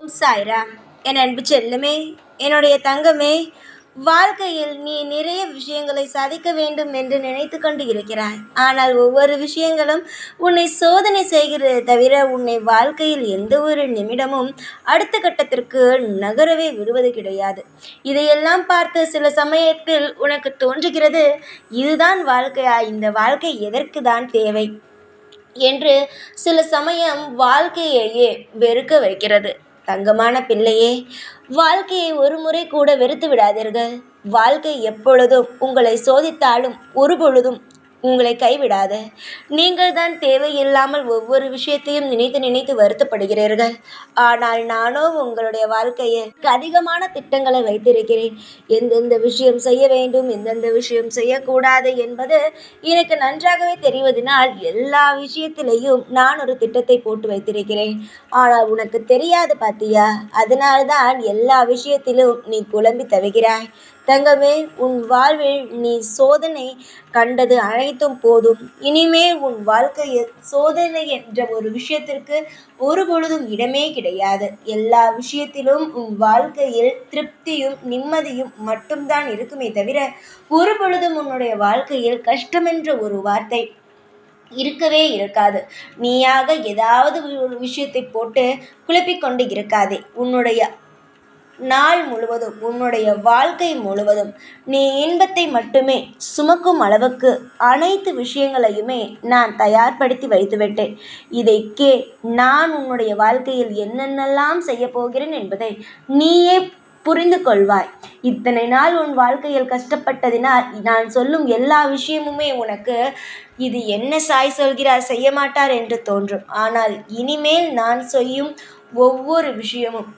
சாய்ராம். என் அன்பு செல்லமே, என்னுடைய தங்கமே, வாழ்க்கையில் நீ நிறைய விஷயங்களை சாதிக்க வேண்டும் என்று நினைத்து கொண்டு இருக்கிறாய். ஆனால் ஒவ்வொரு விஷயங்களும் உன்னை சோதனை செய்கிறதே தவிர உன்னை வாழ்க்கையில் எந்த ஒரு நிமிடமும் அடுத்த கட்டத்திற்கு நகரவே விடுவது கிடையாது. இதையெல்லாம் பார்த்து சில சமயத்தில் உனக்கு தோன்றுகிறது, இதுதான் வாழ்க்கையா, இந்த வாழ்க்கை எதற்கு தான் தேவை என்று சில சமயம் வாழ்க்கையையே வெறுக்க வைக்கிறது. தங்கமான பிள்ளையே, வாழ்க்கையை ஒரு முறை கூட வெறுத்து விடாதீர்கள். வாழ்க்கை எப்பொழுதும் உங்களை சோதித்தாலும் ஒரு பொழுதும் உங்களை கைவிடாது. நீங்கள் தான் தேவையில்லாமல் ஒவ்வொரு விஷயத்தையும் நினைத்து நினைத்து வருத்தப்படுகிறீர்கள். ஆனால் நானோ உங்களுடைய வாழ்க்கையில் அதிகமான திட்டங்களை வைத்திருக்கிறேன். எந்தெந்த விஷயம் செய்ய வேண்டும், எந்தெந்த விஷயம் செய்யக்கூடாது என்பது எனக்கு நன்றாகவே தெரிவதனால் எல்லா விஷயத்திலையும் நான் ஒரு திட்டத்தை போட்டு வைத்திருக்கிறேன். ஆனால் உனக்கு தெரியாது பாத்தியா? அதனால்தான் எல்லா விஷயத்திலும் நீ குழம்பி தவிக்கிறாய். தங்கமே, உன் வாழ்வில் நீ சோதனை கண்டது அனைத்தும் போதும். இனிமேல் உன் வாழ்க்கையில் சோதனை என்ற ஒரு விஷயத்திற்கு ஒரு பொழுதும் இடமே கிடையாது. எல்லா விஷயத்திலும் உன் வாழ்க்கையில் திருப்தியும் நிம்மதியும் மட்டும்தான் இருக்குமே தவிர ஒரு பொழுதும் உன்னுடைய வாழ்க்கையில் கஷ்டமென்ற ஒரு வார்த்தை இருக்கவே இருக்காது. நீயாக ஏதாவது ஒரு விஷயத்தை போட்டு குழப்பிக்கொண்டு இருக்காதே. உன்னுடைய நாள் முழுவதும், உன்னுடைய வாழ்க்கை முழுவதும் நீ இன்பத்தை மட்டுமே சுமக்கும் அளவுக்கு அனைத்து விஷயங்களையுமே நான் தயார்படுத்தி வைத்துவிட்டேன். இதை நான் உன்னுடைய வாழ்க்கையில் என்னென்னலாம் செய்ய போகிறேன் என்பதை நீயே புரிந்து கொள்வாய். இத்தனை நாள் உன் வாழ்க்கையில் கஷ்டப்பட்டதினால் நான் சொல்லும் எல்லா விஷயமுமே உனக்கு இது என்ன சாய் சொல்கிறார், செய்ய மாட்டார் என்று தோன்றும். ஆனால் இனிமேல் நான் செய்யும் ஒவ்வொரு விஷயமும்,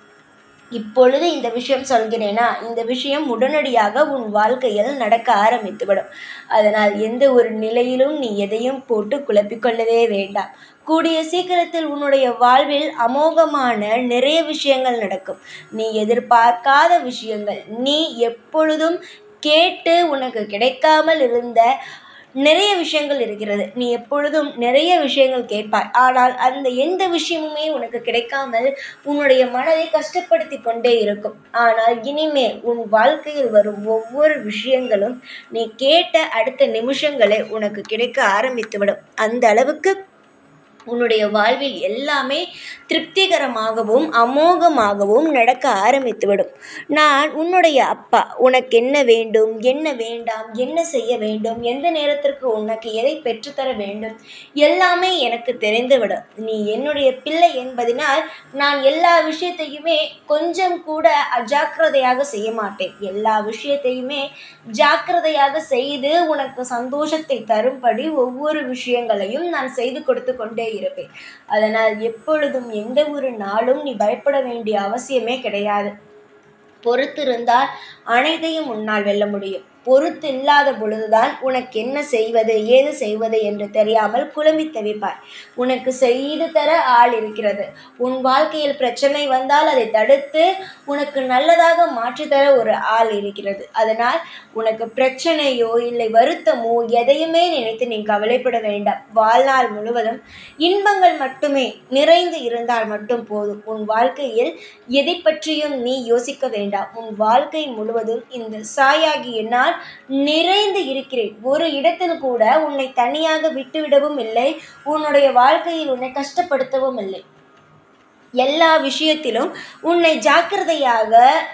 இப்பொழுது இந்த விஷயம் சொல்கிறேனா, இந்த விஷயம் உடனடியாக உன் வாழ்க்கையில் நடக்க ஆரம்பித்துவிடும். அதனால் எந்த ஒரு நிலையிலும் நீ எதையும் போட்டு குழப்பிக்கொள்ளவே வேண்டாம். கூடிய சீக்கிரத்தில் உன்னுடைய வாழ்வில் அமோகமான நிறைய விஷயங்கள் நடக்கும். நீ எதிர்பார்க்காத விஷயங்கள், நீ எப்பொழுதும் கேட்டு உனக்கு கிடைக்காமல் இருந்த நிறைய விஷயங்கள் இருக்கிறது. நீ எப்பொழுதும் நிறைய விஷயங்கள் கேட்பாய். ஆனால் அந்த எந்த விஷயமுமே உனக்கு கிடைக்காமல் உன்னுடைய மனதை கஷ்டப்படுத்தி கொண்டே இருக்கும். ஆனால் இனிமேல் உன் வாழ்க்கையில் வரும் ஒவ்வொரு விஷயங்களும் நீ கேட்ட அடுத்த நிமிஷங்களே உனக்கு கிடைக்க ஆரம்பித்துவிடும். அந்த அளவுக்கு உன்னுடைய வாழ்வில் எல்லாமே திருப்திகரமாகவும் அமோகமாகவும் நடக்க ஆரம்பித்துவிடும். நான் உன்னுடைய அப்பா. உனக்கு என்ன வேண்டும், என்ன வேண்டாம், என்ன செய்ய வேண்டும், எந்த நேரத்திற்கு உனக்கு எதை பெற்றுத்தர வேண்டும், எல்லாமே எனக்கு தெரிந்துவிடும். நீ என்னுடைய பிள்ளை என்பதனால் நான் எல்லா விஷயத்தையுமே கொஞ்சம் கூட அஜாக்கிரதையாக செய்ய மாட்டேன். எல்லா விஷயத்தையுமே ஜாக்கிரதையாக செய்து உனக்கு சந்தோஷத்தை தரும்படி ஒவ்வொரு விஷயங்களையும் நான் செய்து கொடுத்து கொண்டே இருப்பேன். அதனால் எப்பொழுதும் எந்த ஒரு நாளும் நீ பயப்பட வேண்டிய அவசியமே கிடையாது. பொறுத்திருந்தால் அனைத்தையும் உன்னால் வெல்ல முடியும். பொறுத்து இல்லாத பொழுதுதான் உனக்கு என்ன செய்வது, ஏது செய்வது என்று தெரியாமல் குழம்பி தவிப்பாய். உனக்கு செய்து தர ஆள் இருக்கிறது. உன் வாழ்க்கையில் பிரச்சனை வந்தால் அதை தடுத்து உனக்கு நல்லதாக மாற்றித்தர ஒரு ஆள் இருக்கிறது. அதனால் உனக்கு பிரச்சனையோ இல்லை வருத்தமோ எதையுமே நினைத்து நீ கவலைப்பட வேண்டாம். வாழ்நாள் முழுவதும் இன்பங்கள் மட்டுமே நிறைந்து இருந்தால் மட்டும் போதும். உன் வாழ்க்கையில் எதை பற்றியும் நீ யோசிக்க வேண்டாம். உன் வாழ்க்கை முழுவதும் இந்த சாயாகிய நான் நிறைந்து இருக்கிறேன். ஒரு இடத்தில் கூட உன்னை தனியாக விட்டுவிடவும் இல்லை, உன்னுடைய வாழ்க்கையில் உன்னை கஷ்டப்படுத்தவும் இல்லை. எல்லா விஷயத்திலும் உன்னை ஜாக்கிரதையாக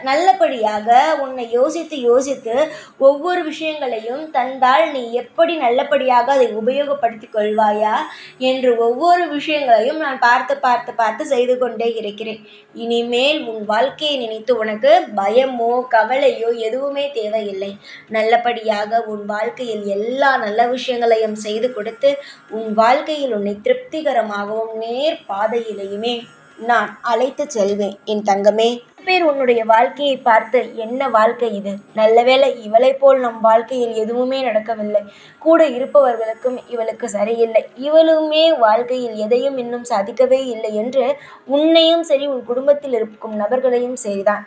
நல்லபடியாக உன்னை யோசித்து யோசித்து ஒவ்வொரு விஷயங்களையும் தந்தால் நீ எப்படி நல்லபடியாக அதை உபயோகப்படுத்தி கொள்வாயா என்று ஒவ்வொரு விஷயங்களையும் நான் பார்த்து பார்த்து பார்த்து செய்து கொண்டே இருக்கிறேன். இனிமேல் உன் வாழ்க்கையை நினைத்து உனக்கு பயமோ கவலையோ எதுவுமே தேவையில்லை. நல்லபடியாக உன் வாழ்க்கையில் எல்லா நல்ல விஷயங்களையும் செய்து கொடுத்து உன் வாழ்க்கையில் உன்னை திருப்திகரமாகவும் நேர் பாதையிலையுமே நான் அழைத்து செல்வேன். என் தங்கமே, பேர் உன்னுடைய வாழ்க்கையை பார்த்து என்ன வாழ்க்கை இது, நல்லவேளை இவளை போல் நம் வாழ்க்கையில் எதுவுமே நடக்கவில்லை, கூட இருப்பவர்களுக்கும் இவளுக்கு சரியில்லை, இவளுமே வாழ்க்கையில் எதையும் இன்னும் சாதிக்கவே இல்லை என்று உன்னையும் சரி உன் குடும்பத்தில் இருக்கும் நபர்களையும் சரிதான்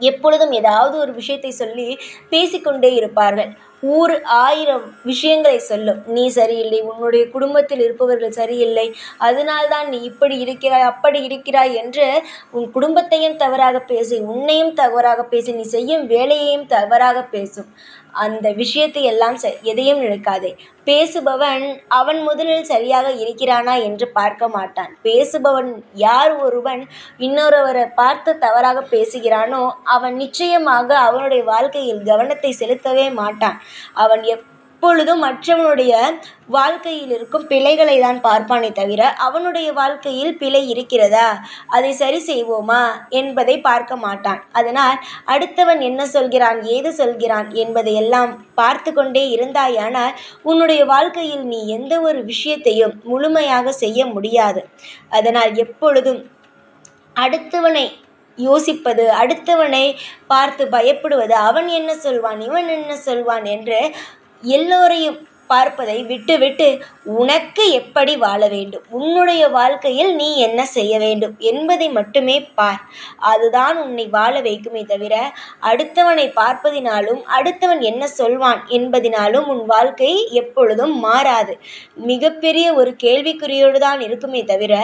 எப்பொழுதும் ஏதாவது ஒரு விஷயத்தை சொல்லி பேசிக்கொண்டே இருப்பார்கள். ஊர் 1000 விஷயங்களை சொல்லும். நீ சரியில்லை, உன்னுடைய குடும்பத்தில் இருப்பவர்கள் சரியில்லை, அதனால்தான் நீ இப்படி இருக்கிறாய், அப்படி இருக்கிறாய் என்று உன் குடும்பத்தையும் தவறாக பேசி, உன்னையும் தவறாக பேசி, நீ செய்யும் வேலையையும் தவறாக பேசும். அந்த விஷயத்தை எல்லாம் எதையும் நினைக்காதே. பேசுபவன் அவன் முதலில் சரியாக இருக்கிறானா என்று பார்க்க மாட்டான். பேசுபவன் யார் ஒருவன் இன்னொருவரை பார்த்து தவறாக பேசுகிறானோ அவன் நிச்சயமாக அவனுடைய வாழ்க்கையில் கவனத்தை செலுத்தவே மாட்டான். அவன் எப்பொழுதும் மற்றவனுடைய வாழ்க்கையில் இருக்கும் பிழைகளை தான் பார்ப்பானே தவிர அவனுடைய வாழ்க்கையில் பிழை இருக்கிறதா, அதை சரி செய்வோமா என்பதை பார்க்க மாட்டான். அதனால் அடுத்தவன் என்ன சொல்கிறான், ஏது சொல்கிறான் என்பதை எல்லாம் பார்த்து கொண்டே இருந்தாயானால் உன்னுடைய வாழ்க்கையில் நீ எந்த ஒரு விஷயத்தையும் முழுமையாக செய்ய முடியாது. அதனால் எப்பொழுதும் அடுத்தவனை யோசிப்பது, அடுத்தவனை பார்த்து பயப்படுவது, அவன் என்ன சொல்வான், இவன் என்ன சொல்வான் என்று எல்லோரையும் பார்ப்பதை விட்டுவிட்டு உனக்கு எப்படி வாழ வேண்டும், உன்னுடைய வாழ்க்கையில் நீ என்ன செய்ய வேண்டும் என்பதை மட்டுமே பார். அதுதான் உன்னை வாழ வைக்குமே தவிர அடுத்தவனை பார்ப்பதினாலும் அடுத்தவன் என்ன சொல்வான் என்பதினாலும் உன் வாழ்க்கை எப்பொழுதும் மாறாது. மிகப்பெரிய ஒரு கேள்விக்குறியோடு தான் இருக்குமே தவிர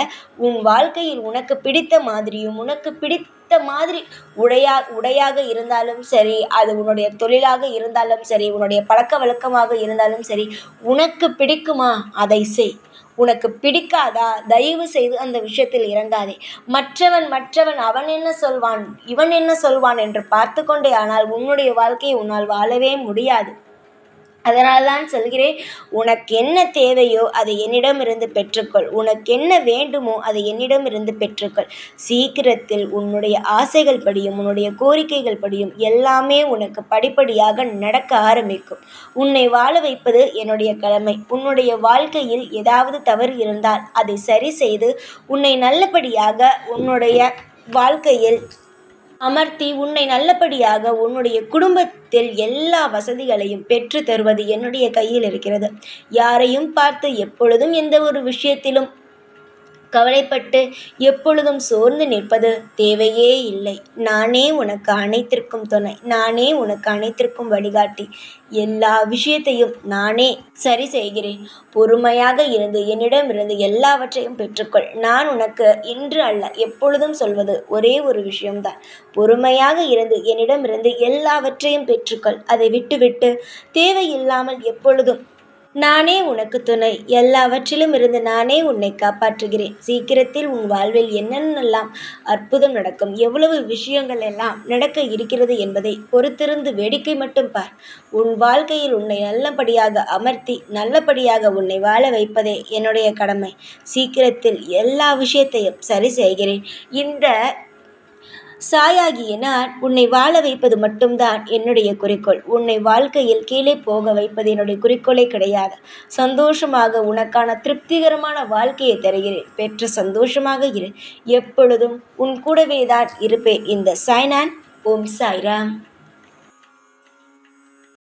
உன் வாழ்க்கையில் உனக்கு பிடித்த மாதிரியும் உனக்கு பிடித்த மாதிரி உடையாக இருந்தாலும் சரி, அது உன்னுடைய தொழிலாக இருந்தாலும் சரி, உன்னுடைய பழக்க வழக்கமாக இருந்தாலும் சரி, உனக்கு பிடிக்குமா அதை செய். உனக்கு பிடிக்காதா தயவு செய்து அந்த விஷயத்தில் இறங்காதே. மற்றவன் அவன் என்ன சொல்வான், இவன் என்ன சொல்வான் என்று பார்த்து கொண்டே ஆனால் உன்னுடைய வாழ்க்கையை உன்னால் வாழவே முடியாது. அதனால்தான் சொல்கிறேன், உனக்கு என்ன தேவையோ அதை என்னிடமிருந்து பெற்றுக்கொள். உனக்கு என்ன வேண்டுமோ அதை என்னிடமிருந்து பெற்றுக்கொள். சீக்கிரத்தில் உன்னுடைய ஆசைகள் படியும் உன்னுடைய கோரிக்கைகள் படியும் எல்லாமே உனக்கு படிப்படியாக நடக்க ஆரம்பிக்கும். உன்னை வாழ வைப்பது என்னுடைய கடமை. உன்னுடைய வாழ்க்கையில் ஏதாவது தவறு இருந்தால் அதை சரி செய்து உன்னை நல்லபடியாக உன்னுடைய வாழ்க்கையில் அமர்த்தி உன்னை நல்லபடியாக உன்னுடைய குடும்பத்தில் எல்லா வசதிகளையும் பெற்று தருவது என்னுடைய கையில் இருக்கிறது. யாரையும் பார்த்து எப்பொழுதும் எந்த ஒரு விஷயத்திலும் கவலைப்பட்டு எப்பொழுதும் சோர்ந்து நிற்பது தேவையே இல்லை. நானே உனக்கு அனைத்திற்கும் துணை, நானே உனக்கு அனைத்திற்கும் வழிகாட்டி. எல்லா விஷயத்தையும் நானே சரி செய்கிறேன். பொறுமையாக இருந்து என்னிடமிருந்து எல்லாவற்றையும் பெற்றுக்கொள். நான் உனக்கு இன்று அல்ல எப்பொழுதும் சொல்வது ஒரே ஒரு விஷயம்தான். பொறுமையாக இருந்து என்னிடமிருந்து எல்லாவற்றையும் பெற்றுக்கொள். அதை விட்டுவிட்டு தேவையில்லாமல் எப்பொழுதும் நானே உனக்கு துணை, எல்லாவற்றிலும் இருந்து நானே உன்னை காப்பாற்றுகிறேன். சீக்கிரத்தில் உன் வாழ்வில் என்னென்னலாம் அற்புதம் நடக்கும், எவ்வளவு விஷயங்கள் எல்லாம் நடக்க இருக்கிறது என்பதை பொறுத்திருந்து வேடிக்கை மட்டும் பார். உன் வாழ்க்கையில் உன்னை நல்லபடியாக அமர்த்தி நல்லபடியாக உன்னை வாழ வைப்பதே என்னுடைய கடமை. சீக்கிரத்தில் எல்லா விஷயத்தையும் சரி செய்கிறேன். இந்த சாயாகிய நான் உன்னை வாழ வைப்பது மட்டும்தான் என்னுடைய குறிக்கோள். உன்னை வாழ்க்கையில் கீழே போக வைப்பது என்னுடைய குறிக்கோளே கிடையாது. சந்தோஷமாக உனக்கான திருப்திகரமான வாழ்க்கையை தருகிறேன். பெற்ற சந்தோஷமாக இரு. எப்பொழுதும் உன் கூடவே தான் இருப்பேன். இந்த சாய்நான். ஓம் சாய்ராம்.